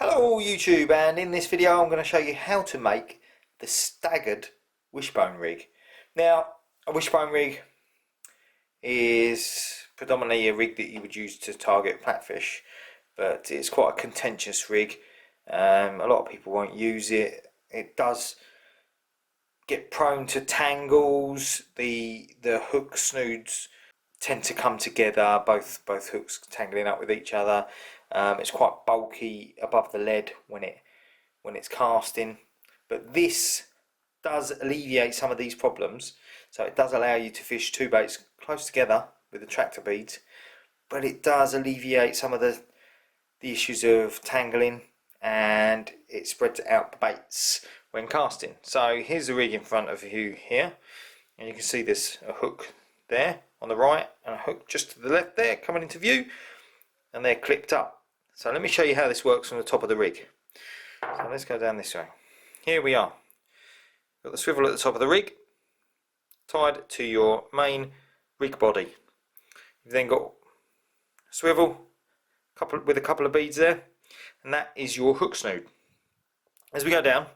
Hello YouTube, and in this video I'm going to show you how to make the staggered wishbone rig. Now, a wishbone rig is predominantly a rig that you would use to target flatfish, but it's quite a contentious rig. A lot of people won't use it. It does get prone to tangles. The hook snoods tend to come together, both hooks tangling up with each other. It's quite bulky above the lead when it's casting, but this does alleviate some of these problems. So it does allow you to fish two baits close together with the tractor beads, but it does alleviate some of the issues of tangling, and it spreads out the baits when casting. So here's the rig in front of you here, and you can see there's a hook there on the right and a hook just to the left there coming into view, and they're clipped up. So let me show you how this works from the top of the rig. So let's go down this way. Here we are. Got the swivel at the top of the rig, tied to your main rig body. You've then got a swivel with a couple of beads there, and that is your hook snood. As we go down,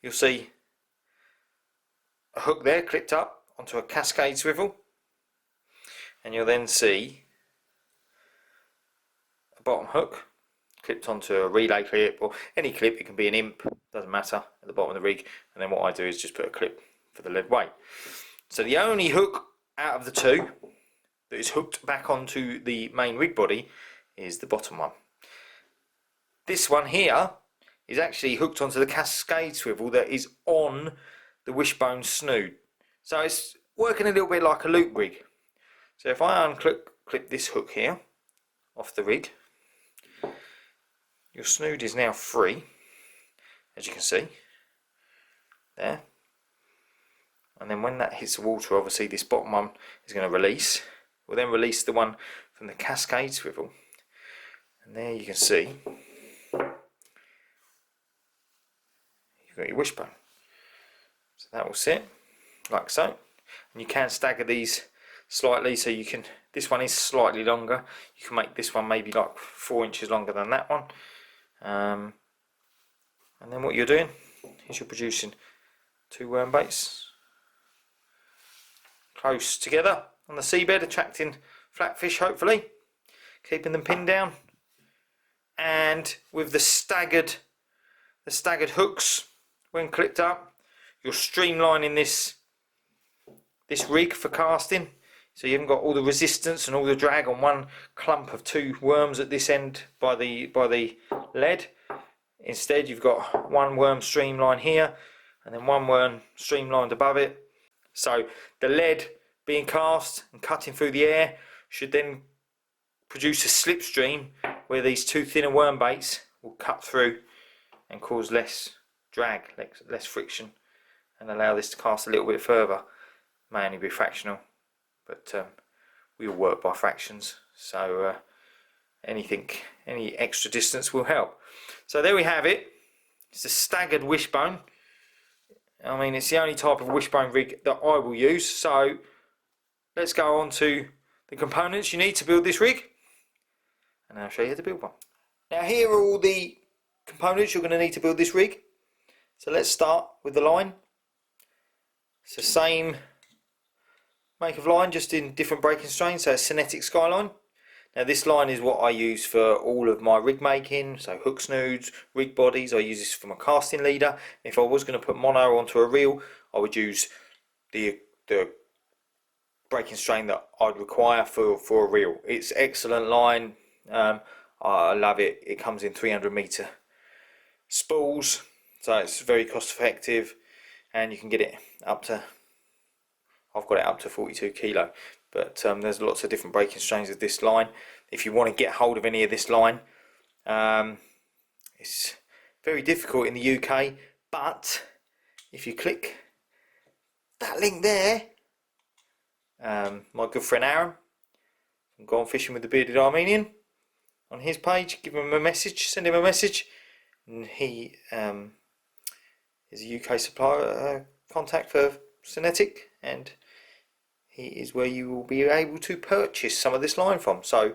you'll see a hook there clipped up onto a cascade swivel, and you'll then see a bottom hook clipped onto a relay clip, or any clip. It can be an imp, doesn't matter, at the bottom of the rig. And then what I do is just put a clip for the lead weight. So the only hook out of the two that is hooked back onto the main rig body is the bottom one. This one here is actually hooked onto the cascade swivel that is on the wishbone snood. So it's working a little bit like a loop rig. So if I unclip this hook here off the rig, your snood is now free, as you can see there. And then when that hits the water, obviously this bottom one is going to release. We'll then release the one from the cascade swivel, and there you can see you've got your wishbone. So that will sit like so, and you can stagger these slightly, so you can, this one is slightly longer, you can make this one maybe like 4 inches longer than that one. And then what you're doing is you're producing two worm baits close together on the seabed, attracting flatfish, hopefully keeping them pinned down. And with the staggered hooks, when clipped up, you're streamlining this rig for casting, so you haven't got all the resistance and all the drag on one clump of two worms at this end by the lead. Instead, you've got one worm streamline here and then one worm streamlined above it. So the lead being cast and cutting through the air should then produce a slipstream where these two thinner worm baits will cut through and cause less drag, less friction, and allow this to cast a little bit further. May only be fractional, but we all work by fractions, so any extra distance will help. So there we have it. It's a staggered wishbone. I mean, it's the only type of wishbone rig that I will use. So let's go on to the components you need to build this rig, and I'll show you how to build one. Now here are all the components you're going to need to build this rig. So let's start with the line. It's the same make of line, just in different breaking strains, so a Cinetic Skyline. Now this line is what I use for all of my rig making, so hook snoods, rig bodies. I use this for my casting leader. If I was going to put mono onto a reel, I would use the breaking strain that I'd require for a reel. It's excellent line. I love it. It comes in 300 meter spools, so it's very cost effective, and you can get it up to, I've got it up to 42 kilo, but there's lots of different breaking strains of this line. If you want to get hold of any of this line, it's very difficult in the UK, but if you click that link there, my good friend Aaron from Gone Fishing with the Bearded Armenian, on his page, give him a message, send him a message, and he is a UK supplier contact for Cinetic, and he is where you will be able to purchase some of this line from. So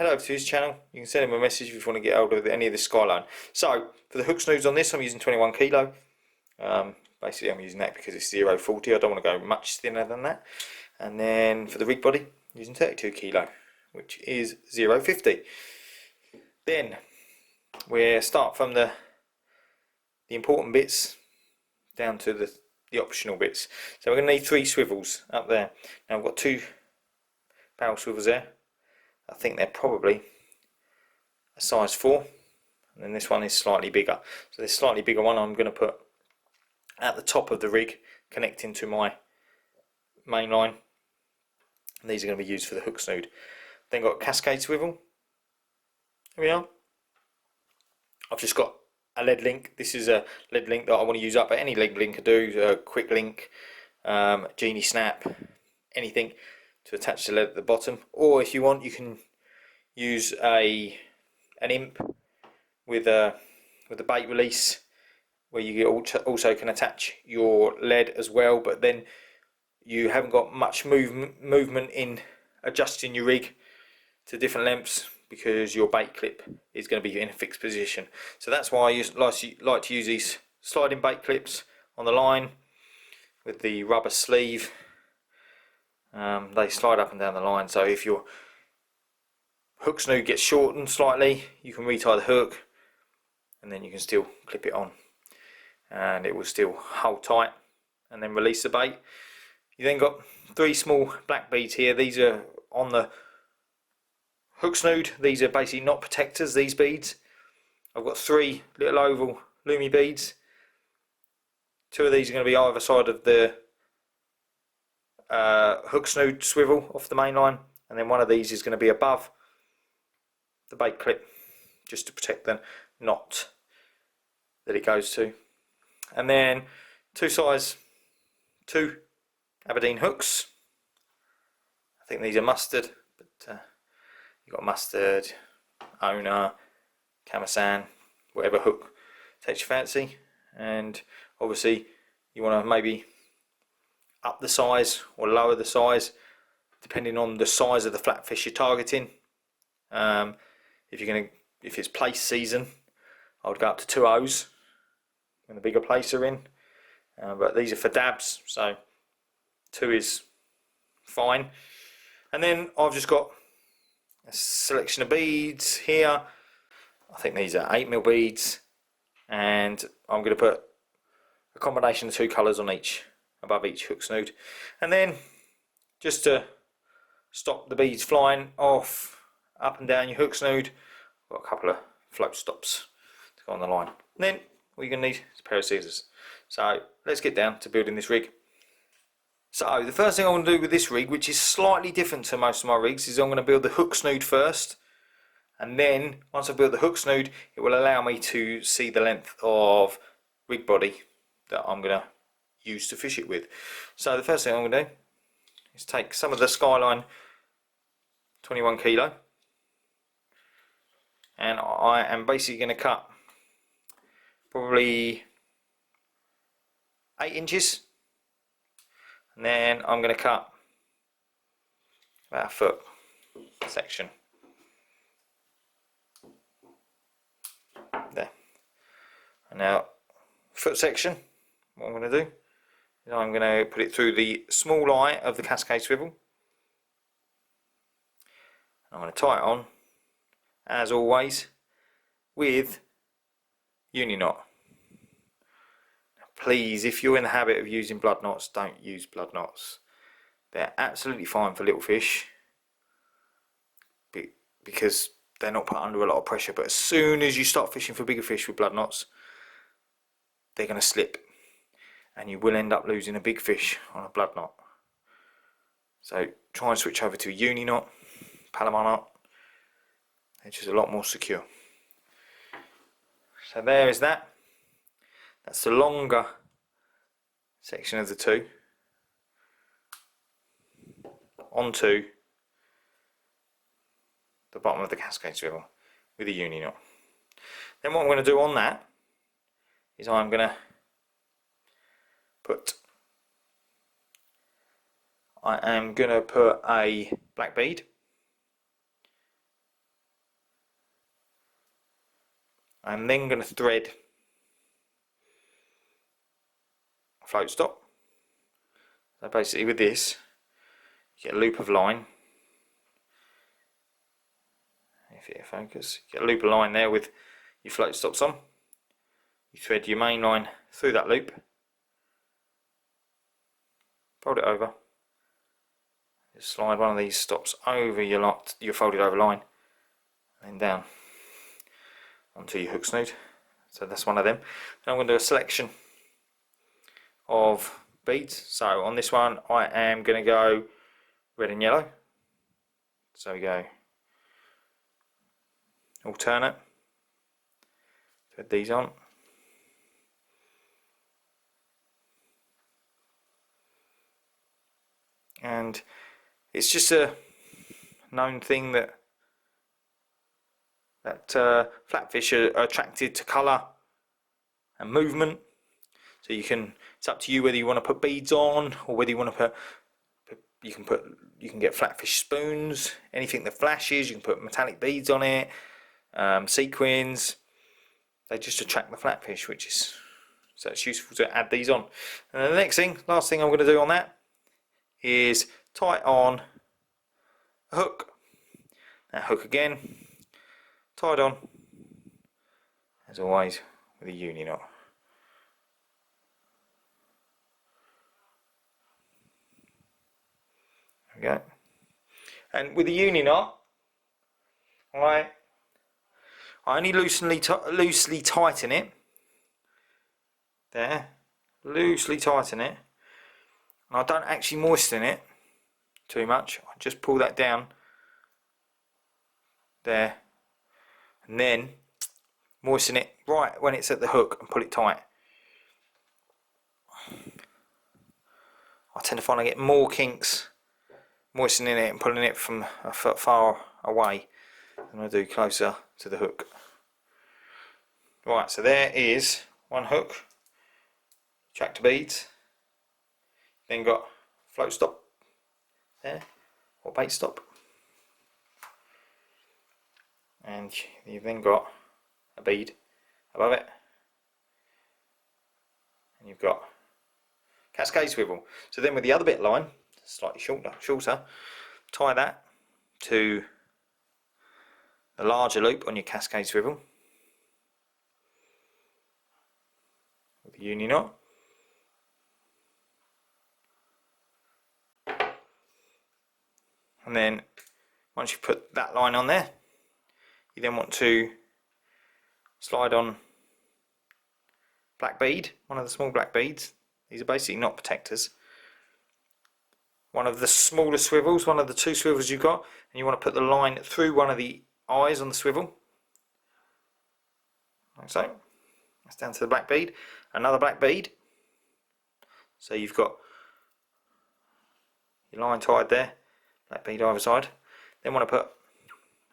head over to his channel. You can send him a message if you want to get hold of any of the Skyline. So for the hook snoods on this, I'm using 21 kilo. Basically I'm using that because it's 0.40. I don't want to go much thinner than that. And then for the rig body, I'm using 32 kilo, which is 0.50. Then we start from the important bits down to the optional bits. So we're going to need 3 swivels up there. Now I've got 2 barrel swivels there. I think they're probably a size 4, and then this one is slightly bigger. So this slightly bigger one I'm going to put at the top of the rig, connecting to my main line. And these are going to be used for the hook snood. Then got a cascade swivel. Here we are. I've just got a lead link. This is a lead link that I want to use up, but any lead link I do, a quick link, genie snap, anything to attach the lead at the bottom. Or if you want, you can use an imp with a bait release, where you also can attach your lead as well, but then you haven't got much movement in adjusting your rig to different lengths, because your bait clip is going to be in a fixed position. So that's why I like to use these sliding bait clips on the line with the rubber sleeve. They slide up and down the line, so if your hook snood gets shortened slightly, you can retie the hook and then you can still clip it on and it will still hold tight, and then release the bait. You then got 3 small black beads here. These are on the hook snood. These are basically knot protectors, these beads. I've got 3 little oval loomy beads. 2 of these are going to be either side of the hook snood swivel off the main line, and then one of these is going to be above the bait clip, just to protect the knot that it goes to. And then 2 size 2 Aberdeen hooks. I think these are mustard, but you've got mustard, owner, camasan, whatever hook takes your fancy. And obviously you want to maybe up the size or lower the size depending on the size of the flatfish you're targeting. If it's place season, I would go up to 2 O's when the bigger place are in, but these are for dabs, so 2 is fine. And then I've just got a selection of beads here. I think these are 8mm beads, and I'm going to put a combination of 2 colours on each, above each hook snood. And then just to stop the beads flying off up and down your hook snood, I've got a couple of float stops to go on the line. And then what you're going to need is a pair of scissors. So let's get down to building this rig. So the first thing I want to do with this rig, which is slightly different to most of my rigs, is I'm going to build the hook snood first, and then once I've built the hook snood, it will allow me to see the length of rig body that I'm going to use to fish it with. So the first thing I'm going to do is take some of the Skyline 21 kilo, and I am basically going to cut probably 8 inches, and then I'm going to cut about a foot section there. And now foot section, what I'm going to do is I'm going to put it through the small eye of the cascade swivel. I'm going to tie it on, as always, with uni knot. Please, if you're in the habit of using blood knots, don't use blood knots. They're absolutely fine for little fish because they're not put under a lot of pressure, but as soon as you start fishing for bigger fish with blood knots, they're going to slip and you will end up losing a big fish on a blood knot. So try and switch over to a uni knot, Palomar knot. It's just a lot more secure. So there is that. That's the longer section of the 2 onto the bottom of the cascade swivel with a uni knot. Then what I'm going to do on that is I'm going to put a black bead I'm then going to thread a float stop. So basically with this, you get a loop of line. If you focus, you get a loop of line there with your float stops on. You thread your main line through that loop, fold it over, just slide one of these stops over your folded over line, and then down onto your hook snood. So that's one of them. Now I'm going to do a selection of beads. So on this one I am going to go red and yellow. So we go alternate, thread these on, and it's just a known thing that flatfish are attracted to colour and movement. So it's up to you whether you want to put beads on or whether you want to you can get flatfish spoons, anything that flashes. You can put metallic beads on it, sequins. They just attract the flatfish, so it's useful to add these on. And the last thing I'm going to do on that is tie on a hook. That hook again, tied on as always with a uni knot. There we go. And with the uni knot, I only loosely tighten it. There, loosely tighten it. And I don't actually moisten it too much. I just pull that down there, and then moisten it right when it's at the hook and pull it tight. I tend to find I get more kinks moistening it and pulling it from far away than I do closer to the hook. Right, so there is one hook, tractor beads, then got float stop there, or bait stop, and you've then got a bead above it, and you've got cascade swivel. So then with the other bit line, slightly shorter, tie that to the larger loop on your cascade swivel with the uni knot. And then once you put that line on there, you then want to slide on black bead, one of the small black beads. These are basically knot protectors. One of the smaller swivels, one of the two swivels you've got, and you want to put the line through one of the eyes on the swivel, like so. That's down to the black bead. Another black bead. So you've got your line tied there, black bead either side. Then want to put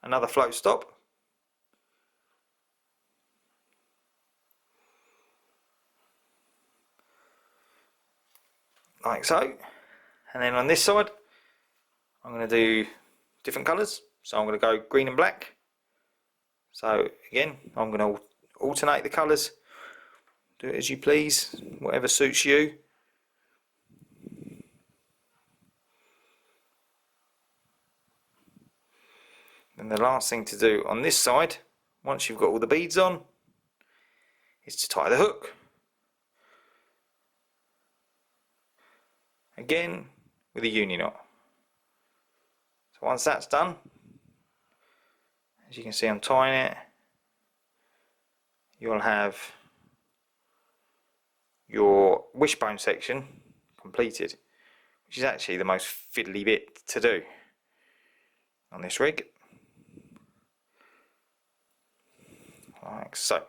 another float stop. Like so. And then on this side, I'm going to do different colours. So I'm going to go green and black. So again, I'm going to alternate the colours. Do it as you please, whatever suits you. And the last thing to do on this side, once you've got all the beads on, is to tie the hook. Again, with a uni knot. So once that's done, as you can see I'm tying it, you'll have your wishbone section completed, which is actually the most fiddly bit to do on this rig, like so.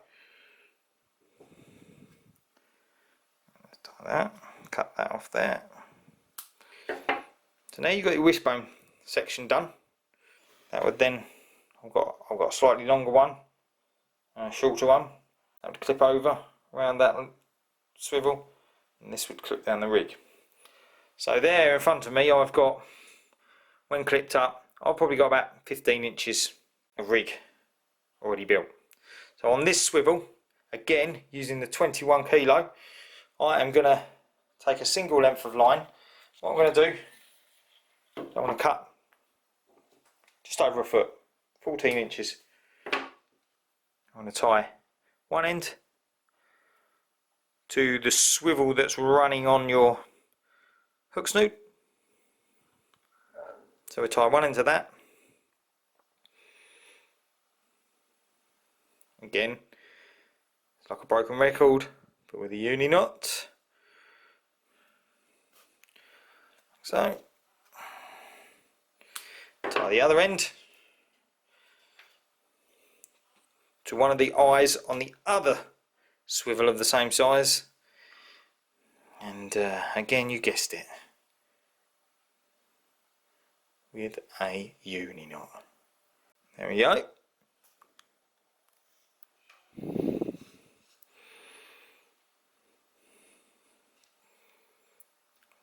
Let's tie that, cut that off there. So now you've got your wishbone section done. That would then, I've got a slightly longer one and a shorter one. That would clip over around that swivel, and this would clip down the rig. So there in front of me I've got, when clipped up, I've probably got about 15 inches of rig already built. So on this swivel, again using the 21 kilo, I am going to take a single length of line. What I'm going to do, I want to cut just over a foot, 14 inches. I'm going to tie one end to the swivel that's running on your hook snoot. So we tie one end to that. Again, it's like a broken record, but with a uni knot. So, tie the other end to one of the eyes on the other swivel of the same size, and again, you guessed it, with a uni knot. There we go.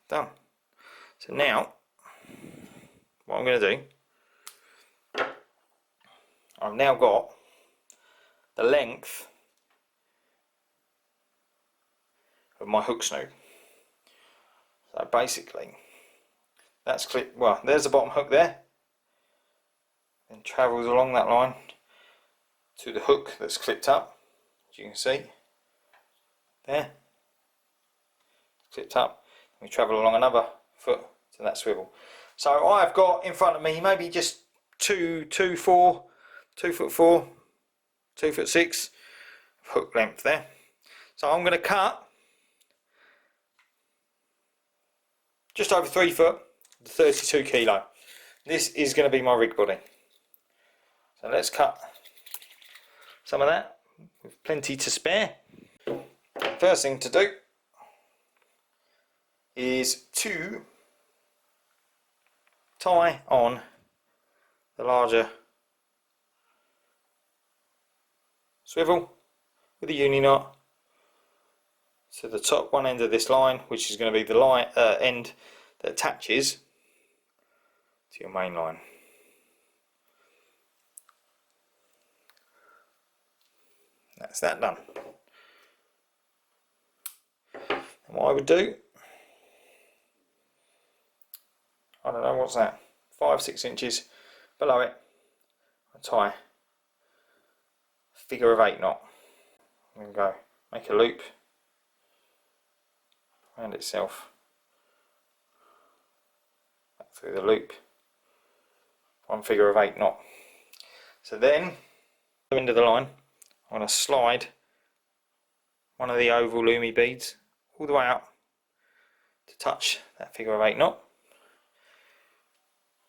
Done. So now, what I'm going to do, I've now got the length of my hook snoot. So basically, that's clipped, well, there's the bottom hook there, and travels along that line to the hook that's clipped up, as you can see, there, clipped up. We travel along another foot to that swivel. So I've got in front of me maybe just 2 foot 4, 2 foot 6 hook length there. So I'm going to cut just over 3 foot, 32 kilo. This is going to be my rig body. So let's cut some of that with plenty to spare. The first thing to do is to tie on the larger swivel with a uni knot to the top one end of this line, which is going to be the line end that attaches to your main line. That's that done. And what I would do, I don't know, what's that, 5-6 inches below it, I tie a figure of 8 knot. And go make a loop around itself, back through the loop, one figure of 8 knot. So then, the end of the line, I'm going to slide one of the oval loomy beads all the way out to touch that figure of 8 knot,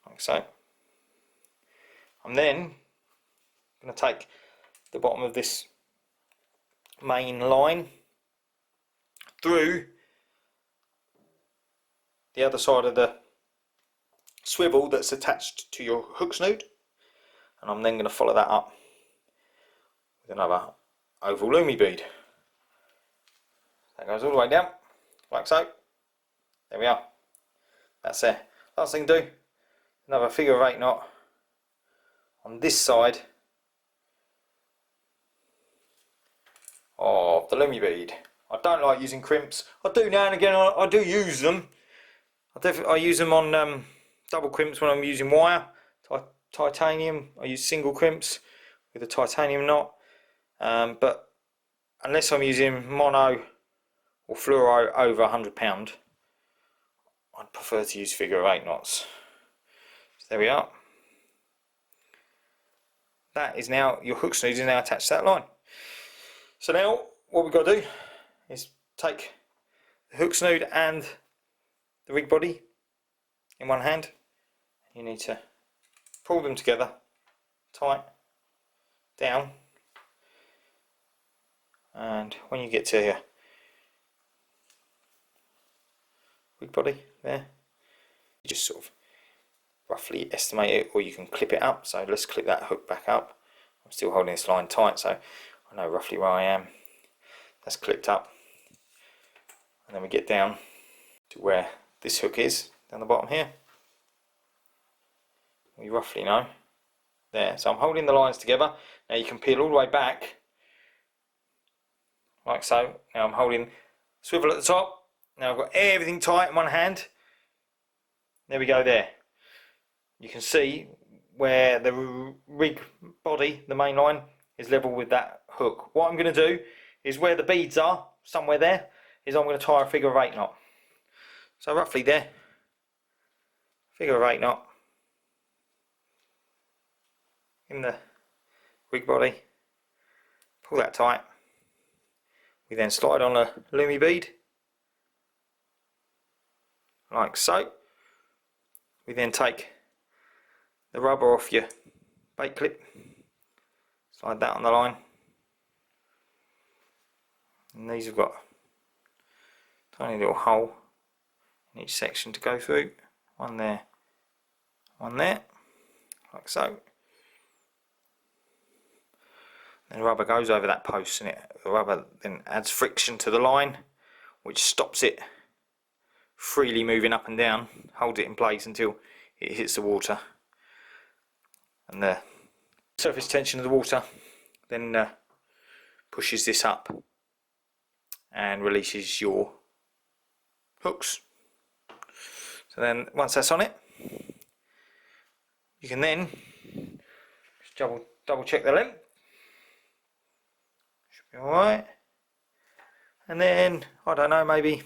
like so. I'm then going to take the bottom of this main line through the other side of the swivel that's attached to your hook snoot, and I'm then going to follow that up with another oval loomy bead. That goes all the way down, like so. There we are. That's it. Last thing to do, another figure of 8 knot on this side of the loomy bead. I don't like using crimps. I do now and again. I do use them. I use them on double crimps when I'm using wire. Titanium, I use single crimps with a titanium knot. But unless I'm using mono or fluoro over 100 pound, I'd prefer to use figure of 8 knots. So there we are. That is now, your hook snoot is now attached to that line. So now what we've got to do is take the hook snoot and the rig body in one hand. You need to pull them together tight down, and when you get to your rig body there, you just sort of roughly estimate it, or you can clip it up. So let's clip that hook back up. I'm still holding this line tight, so I know roughly where I am. That's clipped up, and then we get down to where this hook is, down the bottom here. We roughly know there. So I'm holding the lines together. Now you can peel all the way back like so. Now I'm holding swivel at the top. Now I've got everything tight in one hand. There we go there. You can see where the rig body, the main line, is level with that hook. What I'm going to do is where the beads are, somewhere there, is I'm going to tie a figure of 8 knot. So roughly there, figure of 8 knot in the rig body. Pull that tight. We then slide on a loomy bead, like so. We then take the rubber off your bait clip, slide that on the line, and these have got a tiny little hole in each section to go through. One there, like so. Then the rubber goes over that post, and the rubber then adds friction to the line, which stops it freely moving up and down, holds it in place until it hits the water. And the surface tension of the water then pushes this up and releases your hooks. So then once that's on it, you can then just double check the length. Should be alright. And then, I don't know, maybe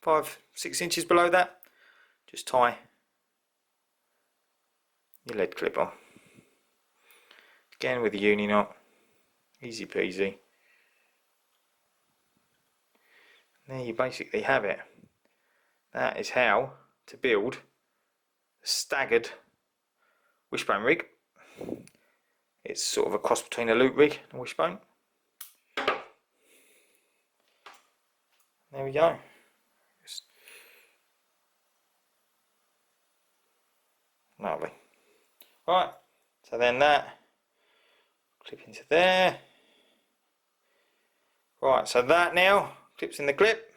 5-6 inches below that, just tie your lead clip on. Again with a uni knot, easy peasy. There you basically have it. That is how to build a staggered wishbone rig. It's sort of a cross between a loop rig and a wishbone. There we go. Lovely. Right, so then that clip into there. Right, so that now clips in the clip.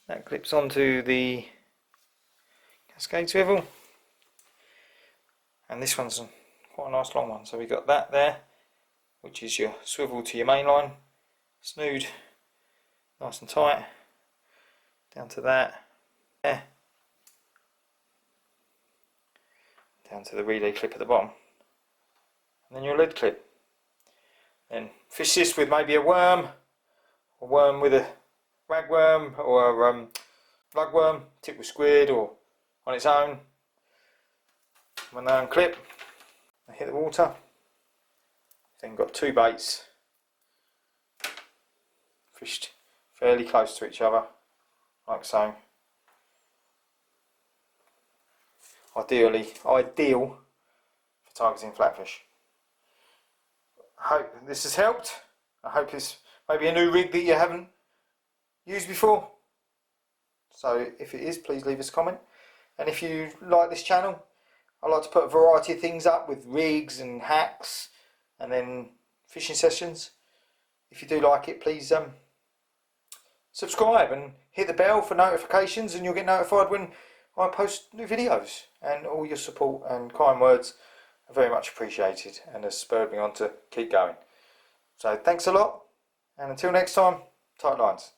That clips onto the cascade swivel. And this one's quite a nice long one. So we've got that there, which is your swivel to your main line. Snood, nice and tight. Down to that. There. Down to the relay clip at the bottom, and then your lead clip. Then fish this with maybe a worm with a ragworm, or a lugworm, tipped with squid, or on its own. When they unclip, they hit the water. Then got 2 baits fished fairly close to each other, like so. Ideal for targeting flatfish. I hope this has helped. I hope it's maybe a new rig that you haven't used before. So if it is, please leave us a comment. And if you like this channel, I like to put a variety of things up with rigs and hacks and then fishing sessions. If you do like it, please subscribe and hit the bell for notifications, and you'll get notified when I post new videos. And all your support and kind words are very much appreciated and has spurred me on to keep going. So thanks a lot, and until next time, tight lines.